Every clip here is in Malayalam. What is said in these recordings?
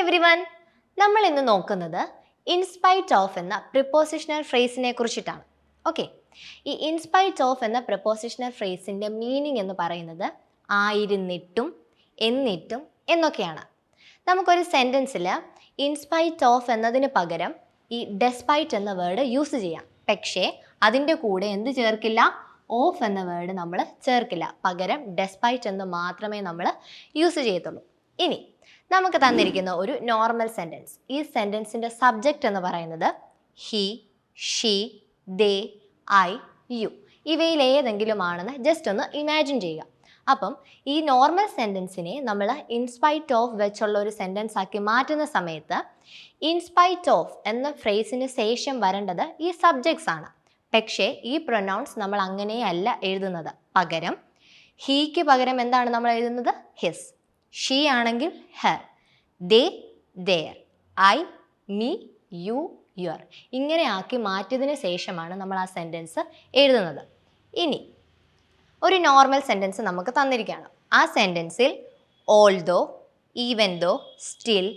എവ്രിവൺ, നമ്മൾ ഇന്ന് നോക്കുന്നത് ഇൻസ്പൈറ്റ് ഓഫ് എന്ന പ്രിപ്പോസിഷണൽ ഫ്രേസിനെ കുറിച്ചിട്ടാണ്. ഓക്കെ, ഈ ഇൻസ്പൈറ്റ് ഓഫ് എന്ന പ്രിപ്പോസിഷണൽ ഫ്രേസിൻ്റെ മീനിങ് എന്ന് പറയുന്നത് ആയിരുന്നിട്ടും എന്നിട്ടും എന്നൊക്കെയാണ്. നമുക്കൊരു സെൻറ്റൻസിൽ ഇൻസ്പൈറ്റ് ഓഫ് എന്നതിന് പകരം ഈ ഡെസ്പൈറ്റ് എന്ന വേർഡ് യൂസ് ചെയ്യാം. പക്ഷേ അതിൻ്റെ കൂടെ എന്ത് ചേർക്കില്ല? ഓഫ് എന്ന വേർഡ് നമ്മൾ ചേർക്കില്ല. പകരം ഡെസ്പൈറ്റ് എന്ന് മാത്രമേ നമ്മൾ യൂസ് ചെയ്യത്തുള്ളൂ. ഇനി നമുക്ക് തന്നിരിക്കുന്ന ഒരു നോർമൽ സെൻറ്റൻസ്, ഈ സെൻറ്റൻസിൻ്റെ സബ്ജക്റ്റ് എന്ന് പറയുന്നത് he, she, they, I, you ഇവയിൽ ഏതെങ്കിലും ആണെന്ന് ജസ്റ്റ് ഒന്ന് ഇമാജിൻ ചെയ്യുക. അപ്പം ഈ നോർമൽ സെൻറ്റൻസിനെ നമ്മൾ ഇൻസ്പൈറ്റ് ഓഫ് വെച്ചുള്ള ഒരു സെൻറ്റൻസ് ആക്കി മാറ്റുന്ന സമയത്ത് ഇൻസ്പൈറ്റ് ഓഫ് എന്ന ഫ്രേസിന് ശേഷം വരേണ്ടത് ഈ സബ്ജക്ട്സ് ആണ്. പക്ഷേ ഈ പ്രൊനൗൺസ് നമ്മൾ അങ്ങനെയല്ല എഴുതുന്നത്. പകരം ഹീക്ക് പകരം എന്താണ് നമ്മൾ എഴുതുന്നത്? ഹിസ്. ഷീ ആണെങ്കിൽ her, they their, I me, you your ഇങ്ങനെ ആക്കി മാറ്റിയതിന് ശേഷമാണ് നമ്മൾ ആ സെൻറ്റൻസ് എഴുതുന്നത്. ഇനി ഒരു നോർമൽ സെൻറ്റൻസ് നമുക്ക് തന്നിരിക്കുകയാണ്. ആ സെൻറ്റൻസിൽ although, even though, still,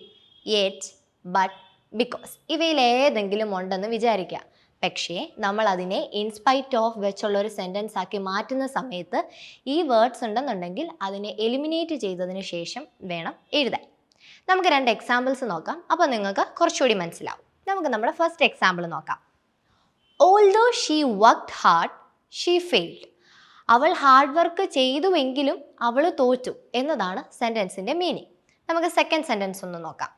yet, but, because ഇവയിൽ ഏതെങ്കിലും ഉണ്ടെന്ന് വിചാരിക്കുക. പക്ഷേ നമ്മൾ അതിനെ ഇൻസ്പൈറ്റ് ഓഫ് വെച്ചുള്ള ഒരു സെൻറ്റൻസ് ആക്കി മാറ്റുന്ന സമയത്ത് ഈ വേർഡ്സ് ഉണ്ടെന്നുണ്ടെങ്കിൽ അതിനെ എലിമിനേറ്റ് ചെയ്തതിന് ശേഷം വേണം എഴുതാൻ. നമുക്ക് രണ്ട് എക്സാമ്പിൾസ് നോക്കാം, അപ്പോൾ നിങ്ങൾക്ക് കുറച്ചുകൂടി മനസ്സിലാവും. നമുക്ക് നമ്മുടെ ഫസ്റ്റ് എക്സാമ്പിൾ നോക്കാം. Although she worked hard she failed. അവൾ ഹാർഡ് വർക്ക് ചെയ്തുവെങ്കിലും അവൾ തോറ്റു എന്നതാണ് സെൻറ്റൻസിൻ്റെ മീനിങ്. നമുക്ക് സെക്കൻഡ് സെൻറ്റൻസ് ഒന്ന് നോക്കാം.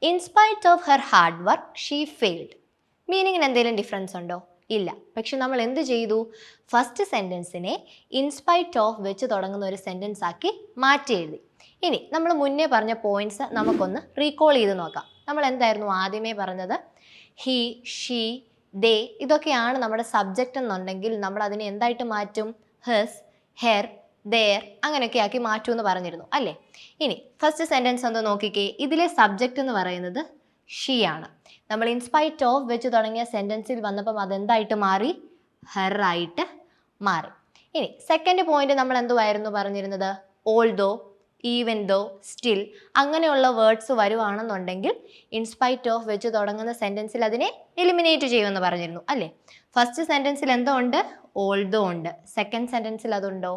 In spite of her hard work she failed. മീനിങ്ങിന് എന്തെങ്കിലും ഡിഫറൻസ് ഉണ്ടോ? ഇല്ല. പക്ഷെ നമ്മൾ എന്ത് ചെയ്തു? ഫസ്റ്റ് സെൻറ്റൻസിനെ ഇൻസ്പൈറ്റ് ഓഫ് വെച്ച് തുടങ്ങുന്ന ഒരു സെൻറ്റൻസ് ആക്കി മാറ്റി എഴുതി. ഇനി നമ്മൾ മുന്നേ പറഞ്ഞ പോയിന്റ്സ് നമുക്കൊന്ന് റീകോൾ ചെയ്ത് നോക്കാം. നമ്മൾ എന്തായിരുന്നു ആദ്യമേ പറഞ്ഞത്? ഹി, ഷീ, ദേ ഇതൊക്കെയാണ് നമ്മുടെ സബ്ജക്റ്റ് എന്നുണ്ടെങ്കിൽ നമ്മൾ അതിനെ എന്തായിട്ട് മാറ്റും? ഹിസ്, ഹെർ, ദെയർ അങ്ങനെയൊക്കെ ആക്കി മാറ്റൂ എന്ന് പറഞ്ഞിരുന്നു അല്ലേ? ഇനി ഫസ്റ്റ് സെൻറ്റൻസ് ഒന്ന് നോക്കിക്കേ. ഇതിലെ സബ്ജക്റ്റ് എന്ന് പറയുന്നത് ഷീ ആണ്. നമ്മൾ ഇൻസ്പൈറ്റ് ഓഫ് വെച്ച് തുടങ്ങിയ സെൻറ്റൻസിൽ വന്നപ്പം അതെന്തായിട്ട് മാറി? ഹെർ ആയിട്ട് മാറി. ഇനി സെക്കൻഡ് പോയിന്റ് നമ്മൾ എന്തുവായിരുന്നു പറഞ്ഞിരുന്നത്? ഓൾദോ, ഈവൻ ദോ, സ്റ്റിൽ അങ്ങനെയുള്ള വേർഡ്സ് വരുവാണെന്നുണ്ടെങ്കിൽ ഇൻസ്പൈറ്റ് ഓഫ് വെച്ച് തുടങ്ങുന്ന സെൻറ്റൻസിൽ അതിനെ എലിമിനേറ്റ് ചെയ്യുമെന്ന് പറഞ്ഞിരുന്നു അല്ലേ? ഫസ്റ്റ് സെൻറ്റൻസിൽ എന്തോ ഉണ്ട്? ഓൾദോ ഉണ്ട്. സെക്കൻഡ് സെൻറ്റൻസിൽ അതുണ്ടോ?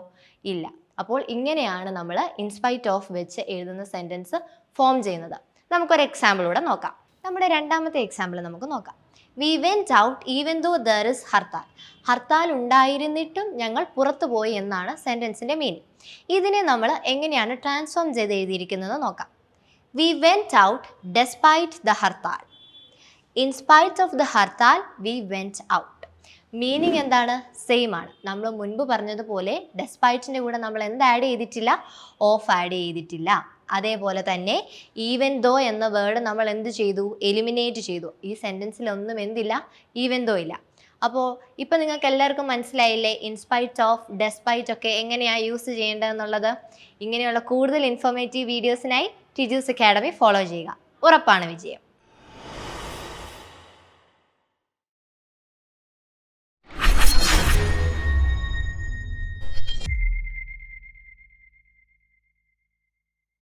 ഇല്ല. അപ്പോൾ ഇങ്ങനെയാണ് നമ്മൾ ഇൻസ്പൈറ്റ് ഓഫ് വെച്ച് എഴുതുന്ന സെൻറ്റൻസ് ഫോം ചെയ്യുന്നത്. നമുക്കൊരു എക്സാമ്പിൾ കൂടെ നോക്കാം. നമ്മുടെ രണ്ടാമത്തെ എക്സാമ്പിൾ നമുക്ക് നോക്കാം. We went out even though there is hartal. Hartal ഉണ്ടായിരുന്നിട്ടും ഞങ്ങൾ പുറത്തു പോയി എന്നാണ് സെൻറ്റൻസിൻ്റെ മീനിങ്. ഇതിനെ നമ്മൾ എങ്ങനെയാണ് ട്രാൻസ്ഫോം ചെയ്ത് എഴുതിയിരിക്കുന്നത് നോക്കാം. We went out despite the hartal. In spite of the hartal we went out. Meaning എന്താണ്? സെയിം ആണ്. നമ്മൾ മുൻപ് പറഞ്ഞതുപോലെ ഡെസ്പൈറ്റിൻ്റെ കൂടെ നമ്മൾ എന്ത് ആഡ് ചെയ്തിട്ടില്ല? ഓഫ് ആഡ് ചെയ്തിട്ടില്ല. അതേപോലെ തന്നെ ഈവൻ ദോ എന്ന വേർഡ് നമ്മൾ എന്ത് ചെയ്തു? എലിമിനേറ്റ് ചെയ്തു. ഈ സെൻറ്റൻസിലൊന്നും എന്തില്ല? ഈവൻ ദോ ഇല്ല. അപ്പോൾ ഇപ്പോൾ നിങ്ങൾക്ക് എല്ലാവർക്കും മനസ്സിലായില്ലേ ഇൻസ്പൈറ്റ് ഓഫ്, ഡെസ്പൈറ്റ് ഒക്കെ എങ്ങനെയാണ് യൂസ് ചെയ്യേണ്ടതെന്നുള്ളത്? ഇങ്ങനെയുള്ള കൂടുതൽ ഇൻഫോർമേറ്റീവ് വീഡിയോസിനായി ടിജൂസ് അക്കാഡമി ഫോളോ ചെയ്യുക. ഉറപ്പാണ് വിജയം.